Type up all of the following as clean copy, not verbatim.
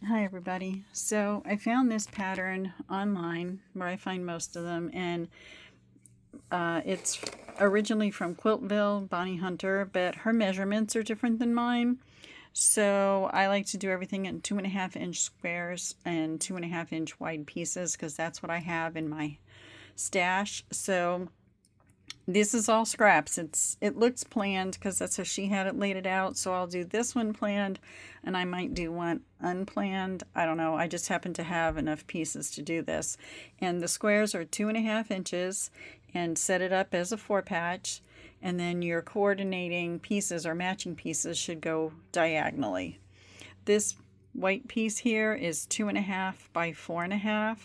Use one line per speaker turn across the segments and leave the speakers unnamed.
Hi everybody. So I found this pattern online where I find most of them, and it's originally from Quiltville, Bonnie Hunter, but her measurements are different than mine. So I like to do everything in 2.5 inch squares and 2.5 inch wide pieces because that's what I have in my stash. So this is all scraps. It looks planned because that's how she had it laid it out. So I'll do this one planned, and I might do one unplanned. I don't know. I just happen to have enough pieces to do this. And the squares are 2.5 inches, and set it up as a 4 patch. And then your coordinating pieces or matching pieces should go diagonally. This white piece here is 2.5 by 4.5.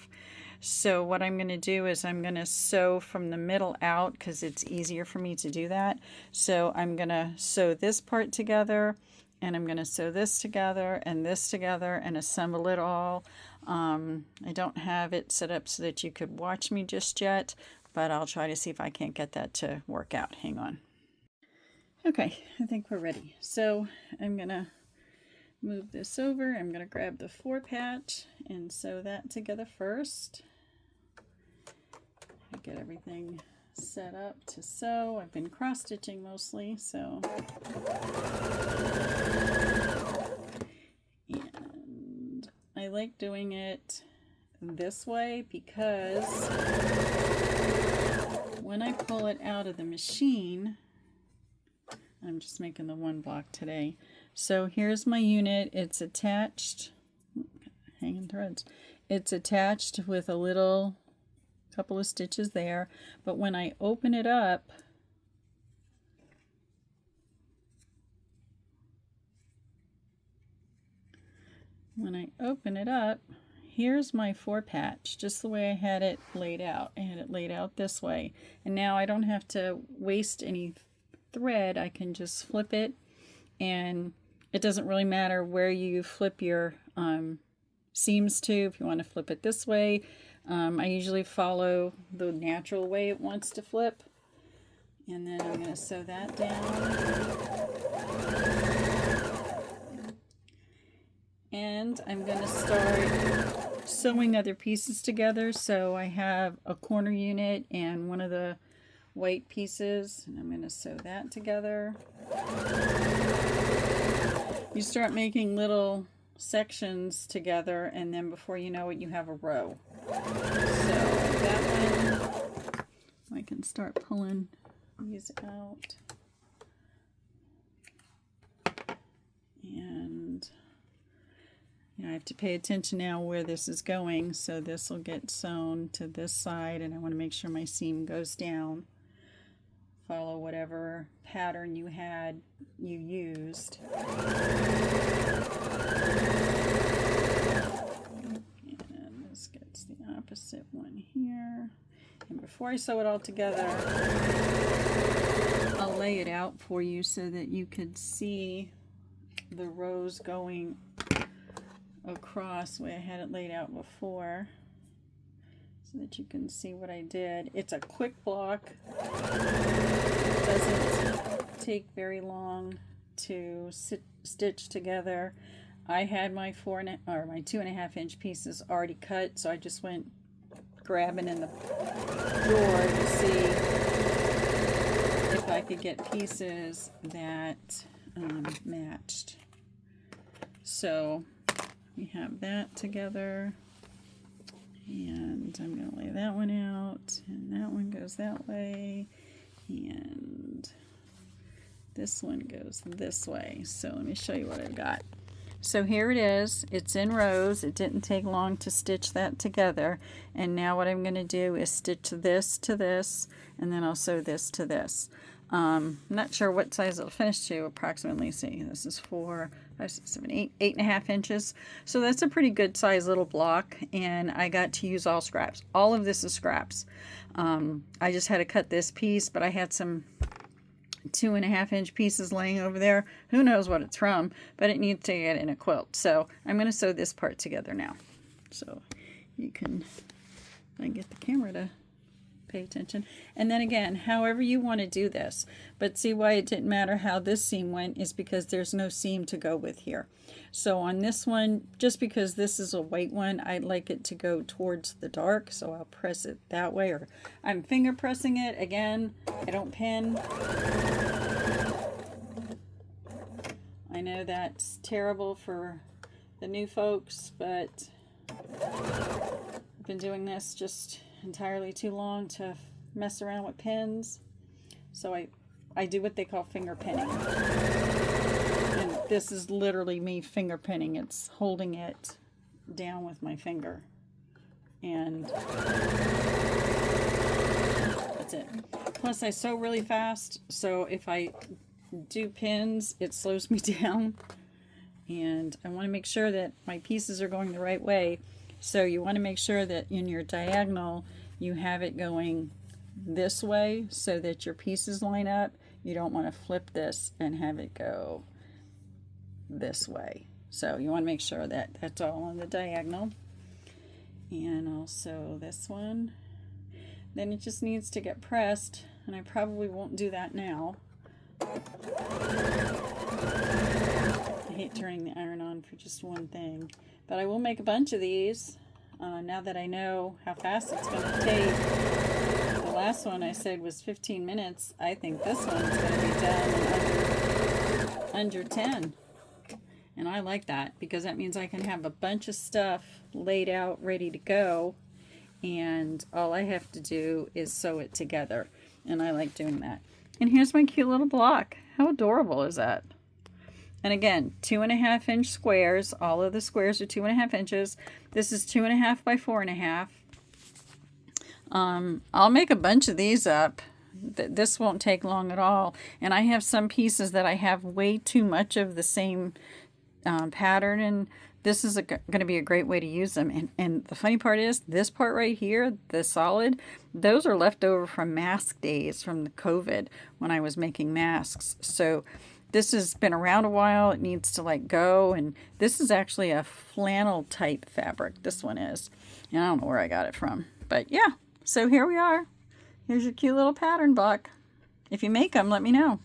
So what I'm going to do is I'm going to sew from the middle out because it's easier for me to do that. So I'm going to sew this part together, and I'm going to sew this together and assemble it all. I don't have it set up so that you could watch me just yet, but I'll try to see if I can't get that to work out. Hang on. Okay, I think we're ready. So I'm going to move this over. I'm going to grab the 4 patch and sew that together first. Get everything set up to sew. I've been cross stitching mostly, so. And I like doing it this way because when I pull it out of the machine, I'm just making the one block today. So here's my unit. It's attached, hanging threads. It's attached with a little couple of stitches there, but when I open it up, here's my 4 patch, just the way I had it laid out. I had it laid out this way, and now I don't have to waste any thread. I can just flip it, and it doesn't really matter where you flip your seams to. If you want to flip it this way, I usually follow the natural way it wants to flip. And then I'm going to sew that down. And I'm going to start sewing other pieces together. So I have a corner unit and one of the white pieces, and I'm going to sew that together. You start making little sections together, and then before you know it, you have a row. So that one, I can start pulling these out. And I have to pay attention now where this is going. So this will get sewn to this side, and I want to make sure my seam goes down. Follow whatever pattern you used. Gets the opposite one here. And before I sew it all together, I'll lay it out for you so that you could see the rows going across the way I had it laid out before, so that you can see what I did. It's a quick block. It doesn't take very long to stitch together. I had my 2.5 inch pieces already cut, so I just went grabbing in the drawer to see if I could get pieces that matched. So we have that together, and I'm going to lay that one out, and that one goes that way, and this one goes this way. So let me show you what I've got. So here it is. It's in rows. It didn't take long to stitch that together. And now what I'm going to do is stitch this to this, and then I'll sew this to this. I'm not sure what size it'll finish to approximately. See, this is 4, 5, 6, 7, 8, 8.5 inches. So that's a pretty good size little block, and I got to use all scraps. All of this is scraps. I just had to cut this piece, but I had some 2.5 inch pieces laying over there. Who knows what it's from, but it needs to get in a quilt. So I'm going to sew this part together now. So you can, I get the camera to pay attention. And then again, however you want to do this. But see why it didn't matter how this seam went is because there's no seam to go with here. So on this one, just because this is a white one, I'd like it to go towards the dark. So I'll press it that way, or I'm finger pressing it. Again, I don't pin. I know that's terrible for the new folks, but I've been doing this just entirely too long to mess around with pins. So I do what they call finger pinning. And this is literally me finger pinning. It's holding it down with my finger. And that's it. Plus I sew really fast, so if I do pins, it slows me down. And I want to make sure that my pieces are going the right way. So you want to make sure that in your diagonal you have it going this way so that your pieces line up. You don't want to flip this and have it go this way. So you want to make sure that that's all on the diagonal. And also this one. Then it just needs to get pressed, and I probably won't do that now. I hate turning the iron on for just one thing, but I will make a bunch of these now that I know how fast it's going to take. The last one I said was 15 minutes. I think this one's going to be done in under 10. And I like that because that means I can have a bunch of stuff laid out ready to go, and all I have to do is sew it together. And I like doing that. And here's my cute little block. How adorable is that? And again, 2.5 inch squares. All of the squares are 2.5 inches. This is 2.5 by 4.5. I'll make a bunch of these up. This won't take long at all. And I have some pieces that I have way too much of the same pattern, and this is going to be a great way to use them. And the funny part is, this part right here, the solid, those are left over from mask days from the COVID when I was making masks. So this has been around a while. It needs to like go. And this is actually a flannel type fabric. This one is. And I don't know where I got it from. But yeah, so here we are. Here's your cute little pattern block. If you make them, let me know.